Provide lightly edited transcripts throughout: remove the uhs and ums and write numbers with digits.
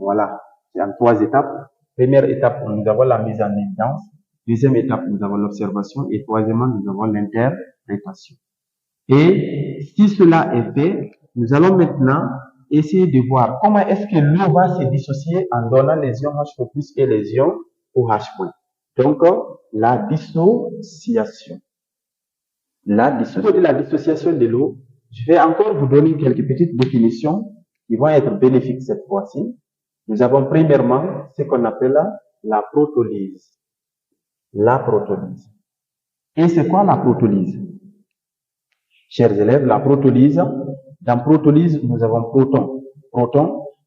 voilà, c'est en 3 étapes. Première étape, nous avons la mise en évidence. Deuxième étape, nous avons l'observation. Et troisièmement, nous avons l'interprétation. Et si cela est fait, nous allons maintenant essayer de voir comment est-ce que l'eau va se dissocier en donnant les ions H2+ et les ions OH-. Donc, la dissociation. La dissociation de l'eau, je vais encore vous donner quelques petites définitions qui vont être bénéfiques cette fois-ci. Nous avons premièrement ce qu'on appelle la protolyse. La protolyse. Et c'est quoi la protolyse? Chers élèves, la protolyse, dans protolyse, nous avons proton.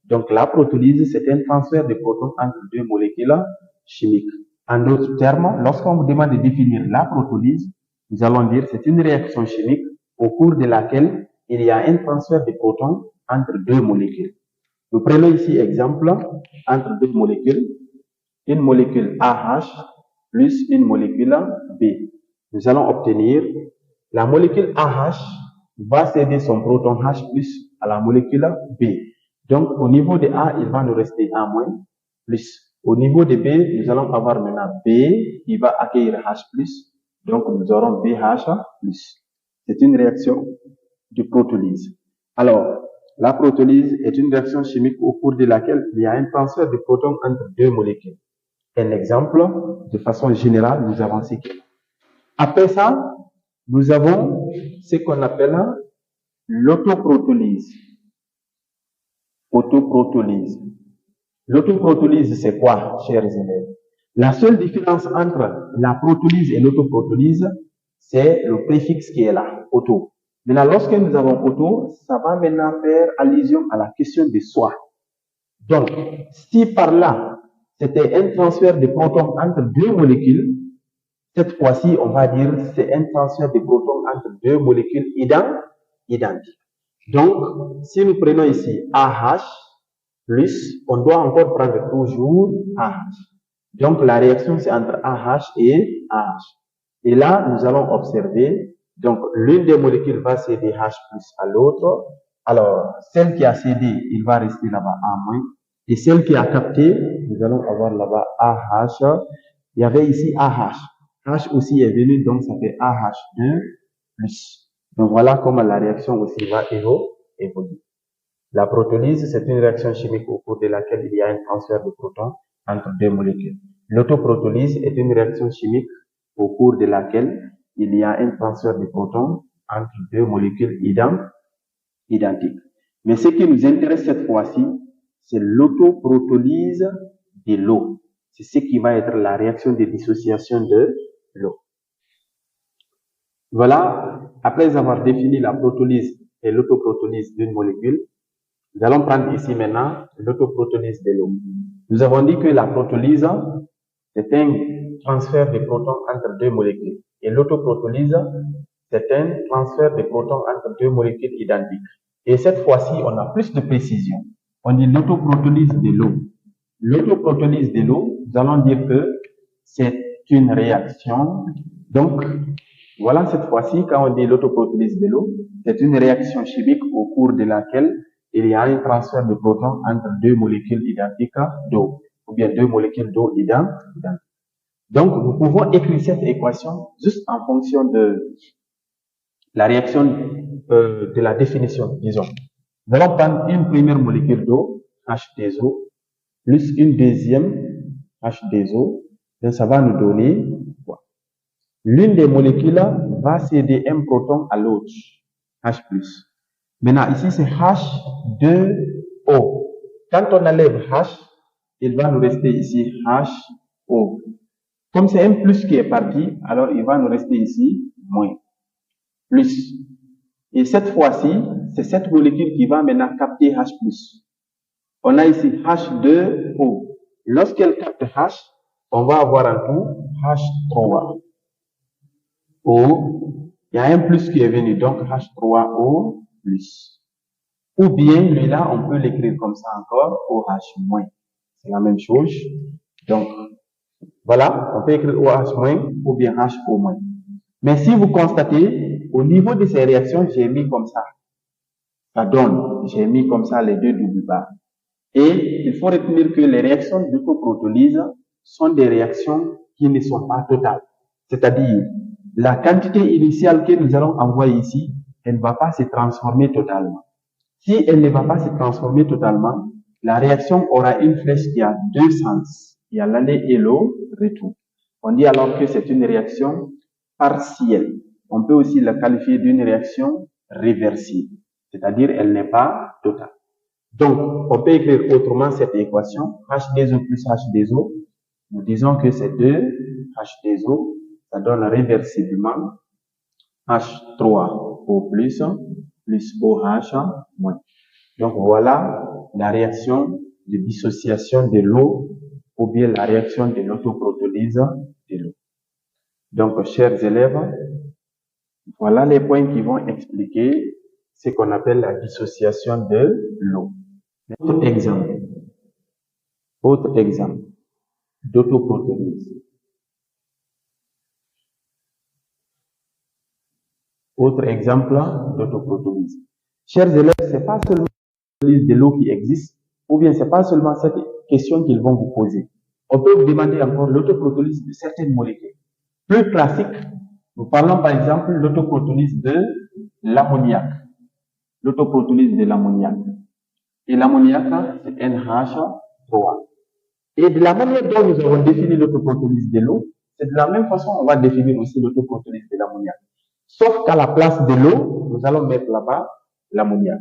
Donc, la protolyse, c'est un transfert de protons entre deux molécules chimiques. En d'autres termes, lorsqu'on vous demande de définir la protolyse, nous allons dire que c'est une réaction chimique au cours de laquelle il y a un transfert de protons entre deux molécules. Nous prenons ici exemple entre deux molécules, une molécule AH plus une molécule B. Nous allons obtenir la molécule AH va céder son proton H+ à la molécule B. Donc, au niveau de A, il va nous rester A-, plus. Au niveau de B, nous allons avoir maintenant B qui va accueillir H+. Donc, nous aurons BH+. C'est une réaction de protolyse. Alors, la protolyse est une réaction chimique au cours de laquelle il y a un transfert de protons entre deux molécules. Un exemple, de façon générale, nous avons ce qu'il y a. Après ça, nous avons ce qu'on appelle l'autoprotolyse. Autoprotolyse. L'autoprotolyse, c'est quoi, chers élèves? La seule différence entre la protolyse et l'autoprotolyse, c'est le préfixe qui est là, auto. Maintenant, lorsque nous avons auto, ça va maintenant faire allusion à la question de soi. Donc, si par là, c'était un transfert de protons entre deux molécules, cette fois-ci, on va dire c'est un transfert de protons entre deux molécules identiques. Donc, si nous prenons ici AH+, on doit encore prendre toujours AH. Donc, la réaction, c'est entre AH et AH. Et là, nous allons observer, donc, l'une des molécules va céder H+ à l'autre. Alors, celle qui a cédé, il va rester là-bas A-. Et celle qui a capté, nous allons avoir là-bas AH. Il y avait ici AH. H aussi est venu, donc ça fait AH2+. Donc voilà comment la réaction aussi va évoluer. La protolyse, c'est une réaction chimique au cours de laquelle il y a un transfert de protons entre deux molécules. L'autoprotolyse est une réaction chimique au cours de laquelle il y a un transfert de protons entre deux molécules identiques. Mais ce qui nous intéresse cette fois-ci, c'est l'autoprotolyse de l'eau. C'est ce qui va être la réaction de dissociation de l'eau. Voilà, après avoir défini la protolyse et l'autoprotolyse d'une molécule, nous allons prendre ici maintenant l'autoprotolyse de l'eau. Nous avons dit que la protolyse, c'est un transfert de protons entre deux molécules. Et l'autoprotolyse, c'est un transfert de protons entre deux molécules identiques. Et cette fois-ci, on a plus de précision. On dit l'autoprotolyse de l'eau. L'autoprotolyse de l'eau, nous allons dire que c'est une réaction. Donc, voilà cette fois-ci, quand on dit l'autoprotolyse de l'eau, c'est une réaction chimique au cours de laquelle il y a un transfert de protons entre deux molécules identiques d'eau, ou bien deux molécules d'eau identiques. Donc, nous pouvons écrire cette équation juste en fonction de la réaction de la définition, disons. Nous allons prendre une première molécule d'eau, H2O, plus une deuxième H2O, donc ça va nous donner quoi? L'une des molécules va céder un proton à l'autre, H+. Maintenant, ici, c'est H2O. Quand on enlève H, il va nous rester ici HO. Comme c'est un plus qui est parti, alors il va nous rester ici moins. Plus. Et cette fois-ci, c'est cette molécule qui va maintenant capter H+. On a ici H2O. Lorsqu'elle capte H, on va avoir en tout H3O. Il y a un plus qui est venu, donc H3O+. Ou bien, lui-là, on peut l'écrire comme ça encore, OH-. C'est la même chose. Donc, voilà, on peut écrire OH- ou bien HO-. Mais si vous constatez, au niveau de ces réactions, j'ai mis comme ça. Ça donne, j'ai mis comme ça les deux doubles barres. Et il faut retenir que les réactions d'autoprotolyse sont des réactions qui ne sont pas totales. C'est-à-dire, la quantité initiale que nous allons envoyer ici, elle ne va pas se transformer totalement. Si elle ne va pas se transformer totalement, la réaction aura une flèche qui a deux sens. Il y a l'aller et le retour. On dit alors que c'est une réaction partielle. On peut aussi la qualifier d'une réaction réversible. C'est-à-dire, elle n'est pas totale. Donc, on peut écrire autrement cette équation, H2O plus H2O. Nous disons que c'est 2 H2O, ça donne réversiblement H3O plus OH moins. Donc, voilà la réaction de dissociation de l'eau ou bien la réaction de l'autoprotolyse de l'eau. Donc, chers élèves, voilà les points qui vont expliquer ce qu'on appelle la dissociation de l'eau. Autre exemple d'autoprotolyse. Autre exemple d'autoprotolyse. Chers élèves, c'est pas seulement l'autoprotolyse de l'eau qui existe, ou bien c'est pas seulement cette question qu'ils vont vous poser. On peut vous demander encore l'autoprotolyse de certaines molécules. Plus classique, nous parlons par exemple de l'autoprotolyse de l'ammoniac. L'autoprotolyse de l'ammoniac. Et l'ammoniac, c'est NH3. Et de la manière dont nous avons défini l'autoprotolyse de l'eau, c'est de la même façon qu'on va définir aussi l'autoprotolyse de l'ammoniac. Sauf qu'à la place de l'eau, nous allons mettre là-bas l'ammoniac.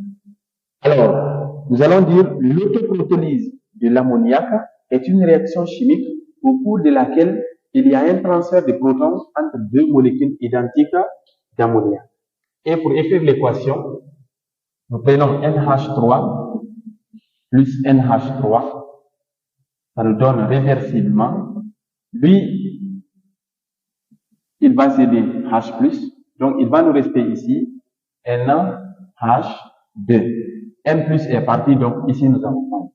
Alors, nous allons dire l'autoprotolyse de l'ammoniac est une réaction chimique au cours de laquelle il y a un transfert de protons entre deux molécules identiques d'ammoniac. Et pour écrire l'équation, nous prenons NH3 plus NH3, ça nous donne réversiblement. Lui, il va céder H+, donc il va nous rester ici NH2. M plus est parti, donc ici nous avons moins.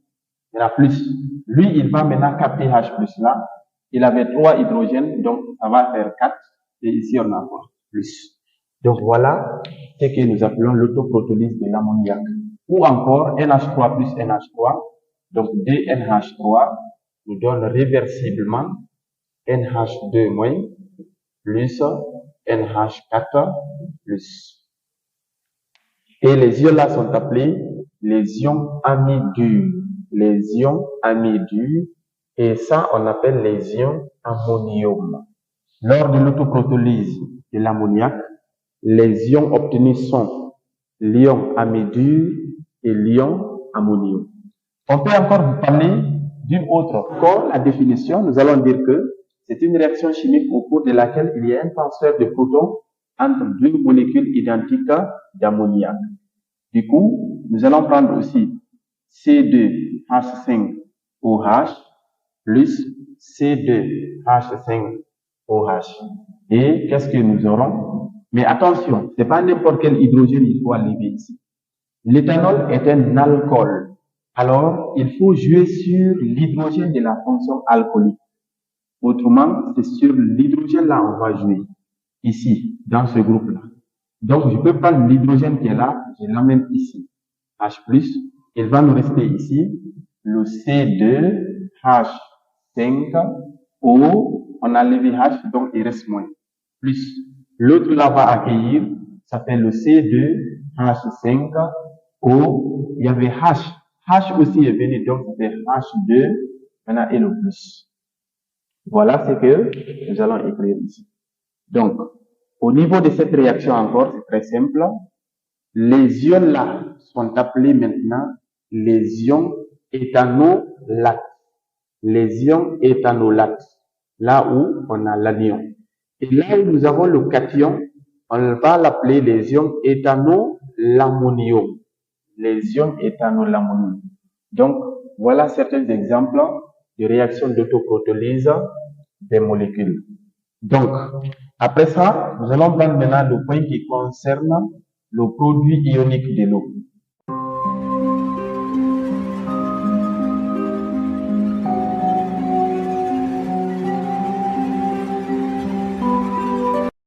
Il y en a plus. Lui, il va maintenant capter H+ là. Il avait 3 hydrogènes, donc ça va faire 4. Et ici, on a encore plus. Donc voilà ce que nous appelons l'autoprotolyse de l'ammoniac. Ou encore NH3 plus NH3. Donc 2NH3 nous donne réversiblement NH2 moins plus NH4 plus. Et les ions là sont appelés les ions amidures. Les ions amidures. Et ça, on appelle les ions ammonium. Lors de l'autoprotolyse de l'ammoniac, les ions obtenus sont l'ion amidure et l'ion ammonium. On peut encore vous parler d'une autre. Encore la définition, nous allons dire que c'est une réaction chimique au cours de laquelle il y a un transfert de protons entre deux molécules identiques d'ammoniac. Du coup, nous allons prendre aussi C2H5OH plus C2H5OH. Et qu'est-ce que nous aurons? Mais attention, c'est pas n'importe quel hydrogène il faut enlever ici. L'éthanol est un alcool. Alors, il faut jouer sur l'hydrogène de la fonction alcoolique. Autrement, c'est sur l'hydrogène là on va jouer. Ici, dans ce groupe-là. Donc, je peux prendre l'hydrogène qui est là, je l'emmène ici. H+, il va nous rester ici, le C2H5O, on a levé H, donc il reste moins. Plus, l'autre là va accueillir, ça fait le C2H5O, il y avait H. H aussi est venu, donc ça fait H2, maintenant et le plus. Voilà ce que nous allons écrire ici. Donc, au niveau de cette réaction encore, c'est très simple. Les ions là sont appelés maintenant les ions éthanolates. Les ions éthanolates. Là où on a l'anion. Et là où nous avons le cation, on va l'appeler les ions éthanolammonium. Les ions éthanolammonium. Donc, voilà certains exemples de réactions d'autoprotolyse des molécules. Donc, après ça, nous allons prendre maintenant le point qui concerne le produit ionique de l'eau.